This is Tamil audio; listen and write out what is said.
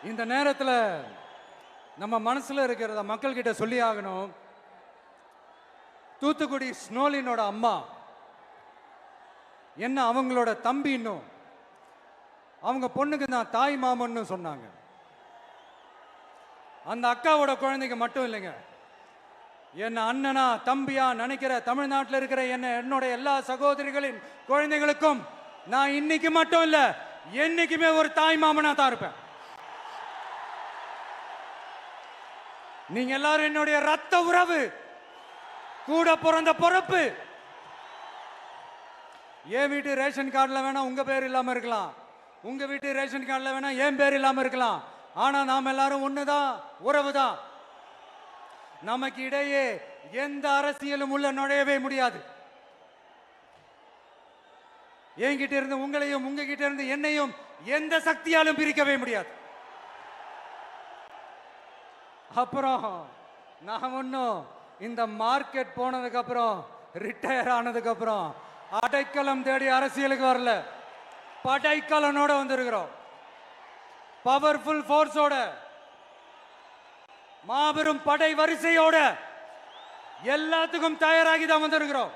இந்த நேரத்தில் நம்ம மனசுல இருக்கிறத மக்கள் கிட்ட சொல்லி ஆகணும். தூத்துக்குடி ஸ்னோலினோட அம்மா என்ன அவங்களோட தம்பி, இன்னும் அவங்க பொண்ணுக்கு நான் தாய் மாமன்னு சொன்னாங்க. அந்த அக்காவோட குழந்தைக்கு மட்டும் இல்லைங்க, என்ன அண்ணனா தம்பியா நினைக்கிற தமிழ்நாட்டில் இருக்கிற என்னோட எல்லா சகோதரிகளின் குழந்தைகளுக்கும் நான் இன்னைக்கு மட்டும் இல்ல, என்னைக்குமே ஒரு தாய் மாமனா தான் இருப்பேன். நீங்க எல்லாரும் என்னுடைய ரத்த உறவு, கூட பிறந்த பொறுப்பு. என் வீட்டு ரேஷன் கார்டில் வேணா உங்க பேர் இல்லாம இருக்கலாம், உங்க வீட்டு ரேஷன் கார்டில் வேணா என் பேர் இல்லாம இருக்கலாம். ஆனா நாம் எல்லாரும் ஒண்ணுதான், உறவுதான். நமக்கு இடையே எந்த அரசியலும் உள்ள நுழையவே முடியாது. என்கிட்ட இருந்து உங்களையும் உங்ககிட்ட இருந்து என்னையும் எந்த சக்தியாலும் பிரிக்கவே முடியாது. அப்புறம் நான் ஒன்னும் இந்த மார்க்கெட் போனதுக்கு அப்புறம், ரிட்டையர் ஆனதுக்கு அப்புறம் அடைக்கலம் தேடி அரசியலுக்கு வரல, படைக்கலனோட வந்திருக்கிறோம். பவர்ஃபுல் போர்ஸோட, மாபெரும் படை வரிசையோட, எல்லாத்துக்கும் தயாராகி தான் வந்திருக்கிறோம்.